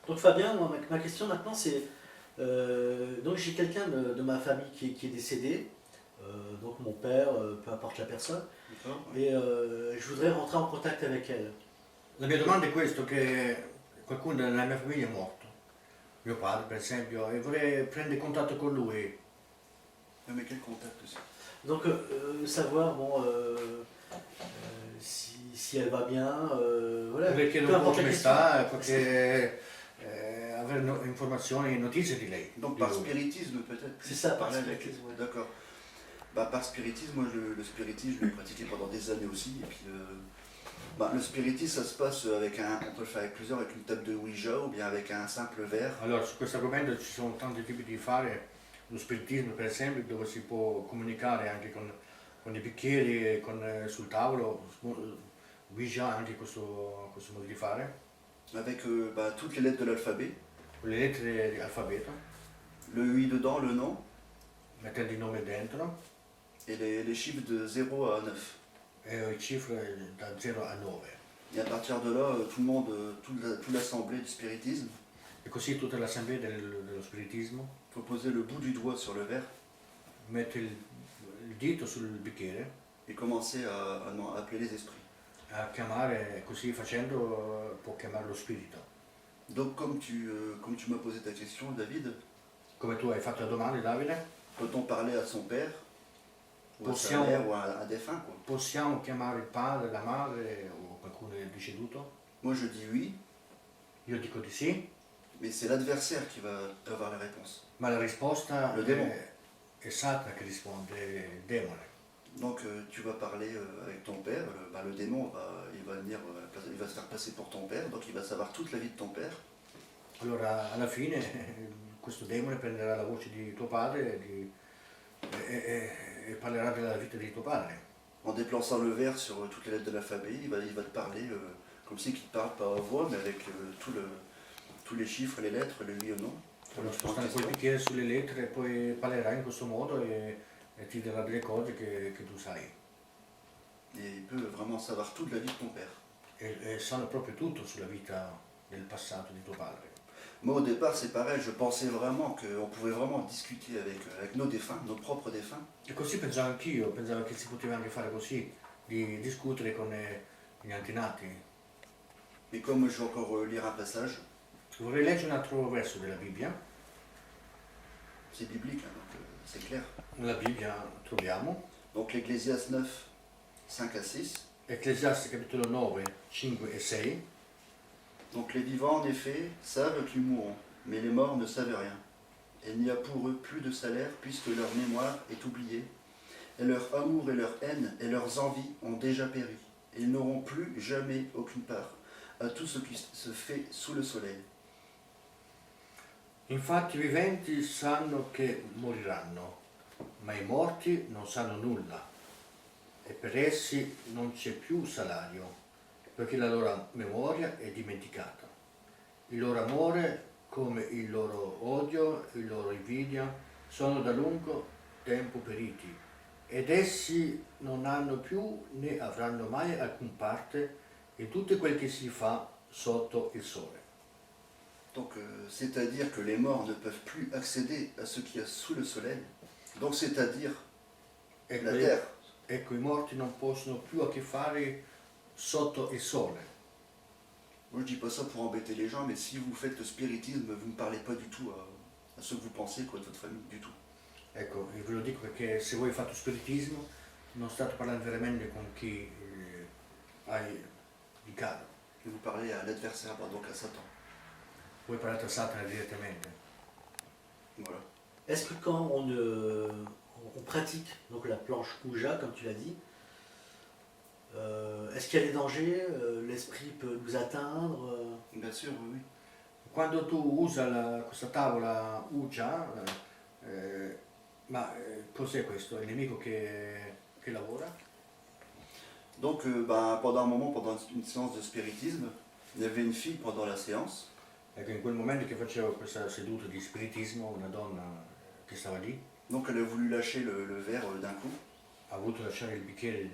Donc Fabien, moi, ma question maintenant c'est, donc j'ai quelqu'un de ma famille qui est décédé, donc mon père, peu importe la personne, D'accord? et je voudrais rentrer en contact avec elle. La mia domanda è questo, che qualcuno della mia famiglia è morto, mio padre per esempio, e vorrei prendere contatto con lui. Mais quel contact aussi? Donc savoir bon, si elle va bien, voilà, Vorrei peu chiedere un po' importe la come question. sta, avere informazioni e notizie di lei. Donc di par lui. spiritisme peut-être? C'est ça, par Parler avec spiritisme, ouais. D'accord. Bah, par spiritisme, moi le spiritisme, je l'ai pratiqué pendant des années aussi. Et puis, le spiritisme, ça se passe avec on peut le faire avec plusieurs, avec une table de Ouija ou bien avec un simple verre. Allora, su questo argomento ci sono tanti tipi di fare, lo spiritismo per esempio, dove si può comunicare anche con i bicchieri, sul tavolo, Ouija anche questo modo di fare, Avec toutes les lettres de l'alphabet, con le lettere di alfabeto, le oui dedans, le nom, mettendo il nome dentro et les chiffres de 0 à 9. e cifre da 0 a 9. Et à partir de là, tout le monde, toute l'assemblée du spiritisme, E così tutta l'assemblea dello spiritismo il faut poser le bout du doigt sur le verre mette il dito sul bicchiere et commencer à appeler les esprits. a chiamare, così facendo può chiamare lo spirito. Donc comme tu m'as posé ta question, David, Come tu hai fatto la domanda, Davide, peut-on parler à son père ou à sa Possiamo. mère ou à un défunt quoi? possiamo chiamare il padre, la madre o qualcuno del deceduto? Moi je dis oui, Io dico di sì, mais c'est l'adversaire qui va avoir la réponse. ma la risposta Lo devo. è Satana che risponde, il demone. Donc tu vas parler avec ton père, le démon il va venir, il va se faire passer pour ton père, donc il va savoir toute la vie de ton père. Allora alla fine questo demone prenderà la voce di tuo padre e parlerà della vita di tuo padre. En déplaçant le verre sur toutes les lettres de l'alphabet, il va te parler comme si il te parle pas à voix, mais avec tous les chiffres, les lettres, le oui ou non. Allora spostare quel bicchiere sulle lettere e poi parlerà in questo modo e ti dirà delle cose che tu sai. Et il peut vraiment savoir toute la vie de ton père. E sanno proprio tutto sulla vita del passato di tuo padre. Moi au départ c'est pareil, je pensais vraiment qu'on pouvait vraiment discuter avec nos défunts, nos propres défunts. E così pensavo anch'io, pensavo che si poteva anche fare così, di discutere con gli antenati. Et comme je vais encore lire un passage, Vorrei leggere un altro verso della Bibbia. c'est biblique, hein, donc c'est clair. Nella Bibbia troviamo Donc l'Ecclésiaste 9, 5 à 6. Ecclesiaste capitolo 9, 5 e 6. Donc les vivants en effet savent qu'ils mourront, mais les morts ne savent rien. Et il n'y a pour eux plus de salaire puisque leur mémoire est oubliée, et leur amour et leur haine et leurs envies ont déjà péri. Et ils n'auront plus jamais aucune part à tout ce qui se fait sous le soleil. Infatti i viventi sanno che moriranno, ma i morti non sanno nulla, e per essi non c'è più salario, perché la loro memoria è dimenticata. Il loro amore, come il loro odio, il loro invidia, sono da lungo tempo periti, ed essi non hanno più né avranno mai alcun parte in tutto quel che si fa sotto il sole. Donc c'est-à-dire que les morts ne peuvent plus accéder à ce qu'il y a sous le soleil. Donc c'est-à-dire Ecco, la terre. ecco, i morti non possono più a che fare sotto il sole. Moi je dis pas ça pour embêter les gens, mais si vous faites le spiritisme, vous ne parlez pas du tout à ce que vous pensez, quoi, de votre famille, du tout. Ecco, io ve lo dico perché se voi fate spiritismo non state parlando veramente con chi hai di caro. Et vous parlez à l'adversaire, donc à Satan. Voi parlate a Satana direttamente. Voilà. Est-ce que quand on pratique donc la planche Ouija, comme tu l'as dit, est-ce qu'il y a des dangers? L'esprit peut nous atteindre? Bien sûr, oui. Quando tu usa questa tavola Ouija, cos'è questo? È il nemico che lavora? Donc pendant un moment, pendant une séance de spiritisme, il y avait une fille pendant la séance. Ecco, in quel momento che facevo questa seduta di spiritismo, una donna che stava lì, Donc elle a voulu lâcher le verre d'un coup, ha voluto lasciare il bicchiere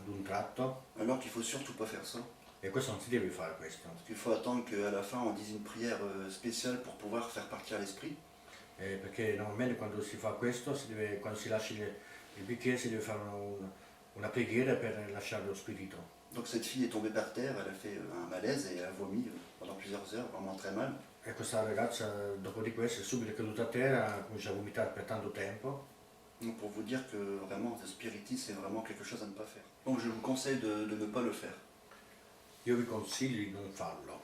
d'un tratto, alors qu'il faut surtout pas faire ça. E questo non si deve fare questo, Parce qu'il faut attendre qu'à la fin on dise une prière spéciale pour pouvoir faire partir l'esprit. perché normalmente quando si fa questo, quando si lascia il bicchiere si deve fare una preghiera per lasciare lo spirito. Donc cette fille est tombée par terre, elle a fait un malaise et elle a vomi pendant plusieurs heures, vraiment très mal. E questa ragazza dopo di questo è subito caduta a terra, comincia a vomitare per tanto tempo. Donc pour vous dire que vraiment le spiritisme c'est vraiment quelque chose à ne pas faire. Donc je vous conseille de ne pas le faire. Io vi consiglio di non farlo.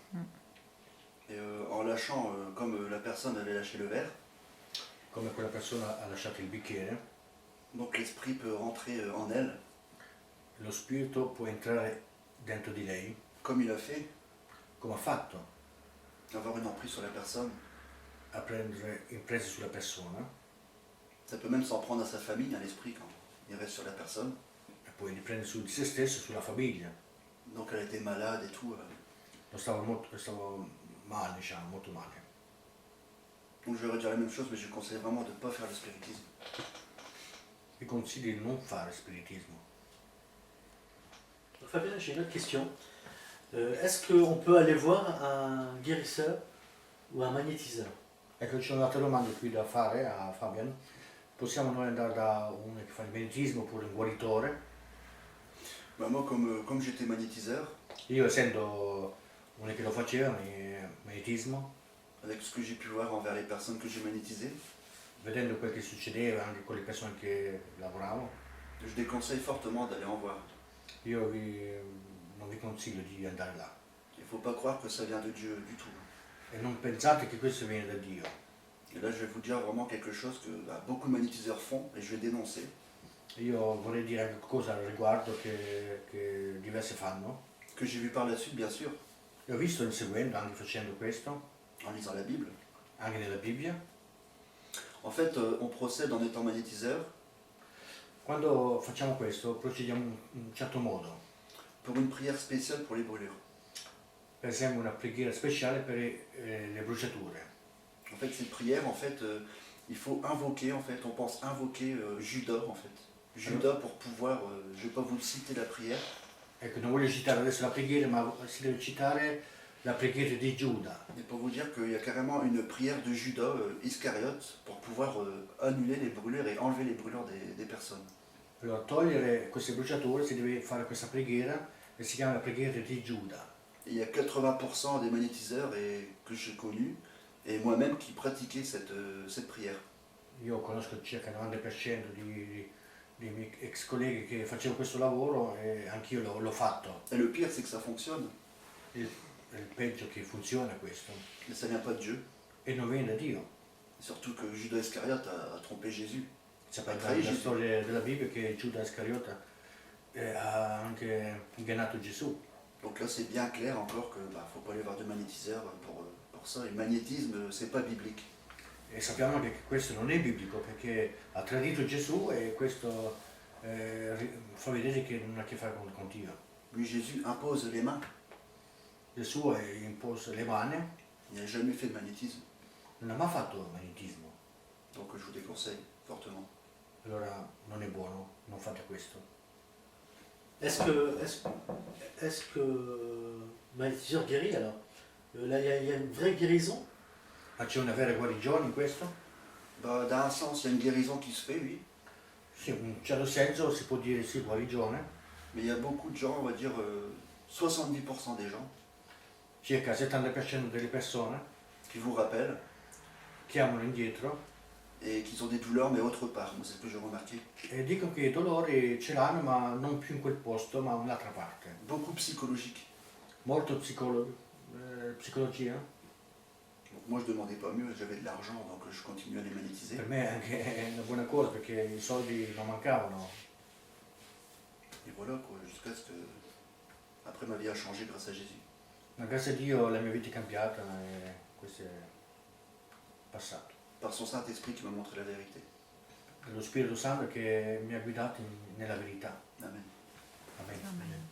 Et en lâchant, comme la personne avait lâché le verre, Come quella persona ha lasciato il bicchiere, donc l'esprit peut rentrer en elle, lo spirito può entrare dentro di lei, comme il a fait, come ha fatto, avoir une emprise sur la personne. a prendere imprese sulla persona, Ça peut même s'en prendre à sa famille, à l'esprit, quand il reste sur la personne. e poi riprende su di se stesso e sulla famiglia. Donc elle était malade et tout. Stavo male, diciamo, molto male. Donc je vais redire la même chose, mais je conseille vraiment de ne pas faire le spiritisme. Vi consiglio di non fare spiritismo. Fabien, j'ai une autre question. Est-ce qu'on peut aller voir un guérisseur ou un magnétiseur? Ecco, ci sono altre domande qui da fare a Fabian. Possiamo noi andare da uno che fa il magnetismo oppure un guaritore? Bah, moi, comme j'étais magnétiseur, Io essendo uno che lo faceva, magnetismo, avec ce que j'ai pu voir envers les personnes que j'ai magnétisées, vedendo quel che succedeva anche con le persone che lavoravo, je déconseille fortement d'aller en voir. non vi consiglio di andare là. Il ne faut pas croire que ça vient de Dieu du tout. E non pensate che questo viene da Dio. Et là, je vais vous dire vraiment quelque chose que beaucoup de magnétiseurs font et je vais dénoncer. Io vorrei dire anche qualcosa al riguardo che diverse fanno. Que j'ai vu par la suite, bien sûr, E ho visto inseguendo, anche facendo questo, en lisant la Bible. anche nella Bibbia. En fait, on procède en étant magnétiseur Quando facciamo questo procediamo in un certo modo. pour une prière spéciale pour les brûlures. Per esempio una preghiera speciale per le bruciature. En fait, cette prière, en fait, il faut invoquer, en fait, on pense invoquer Judas, en fait. Judas pour pouvoir, je ne vais pas vous citer la prière, Ecco, non voglio citare adesso la preghiera, ma si deve citare la preghiera di Giuda. mais pour vous dire qu'il y a carrément une prière de Judas Iscariote pour pouvoir annuler les brûlures et enlever les brûlures des personnes. Per togliere queste bruciature si deve fare questa preghiera e si chiama la preghiera di Giuda. Et il y a 80% des magnétiseurs que j'ai connus, et moi-même, qui pratiquaient cette prière. Io conosco circa il 90% dei miei ex colleghi che facevano questo lavoro e anch'io l'ho fatto. Et le pire, c'est que ça fonctionne, Il peggio che funziona questo. mais ça vient pas de Dieu. E non viene da Dio. Surtout que Judas Iscariote a trompé Jésus. Sapete Trahi la Gesù. storia della Bibbia che Giuda Iscariota ha anche ingannato Gesù. Donc là, c'est bien clair encore que faut pas aller voir de magnétiseur pour ça. Et le magnétisme, c'est pas biblique. E sappiamo anche che questo non è biblico perché ha tradito Gesù e questo fa vedere che non ha a che fare con Dio. Lui, Jésus impose les mains. Gesù ha imposto le mani, Il n'a jamais fait de magnétisme. non ha mai fatto magnetismo. Donc je vous déconseille fortement. Allora non è buono, non fate questo. Est-ce que le magnétiseur guérit alors? Là, il y a une vraie guérison? Ma c'è una vera guarigione in questo? Bah, dans un sens, il y a une guérison qui se fait, oui. Sì, in un certo senso si può dire sì, guarigione. Mais il y a beaucoup de gens, on va dire 70% des gens, Circa il 70% delle persone qui vous rappellent chiamano indietro et qui ont des douleurs, mais autre part. Moi, c'est ce que j'ai remarqué. e dicono che i dolori ce l'hanno ma non più in quel posto ma in un'altra parte. Beaucoup psychologique. Molto psicologia. Donc moi, je demandais pas mieux, j'avais de l'argent, donc je continue à les magnétiser. Per me è anche una buona cosa perché i soldi non mancavano. Et voilà, quoi, jusqu'à ce que... Après, ma vie a changé grâce à Jésus. Ma grazie a Dio la mia vita è cambiata e questo è passato. Par son Saint-Esprit qui m'a montré la vérité. È lo Spirito Santo che mi ha guidato nella verità. Amen. Amen. Amen.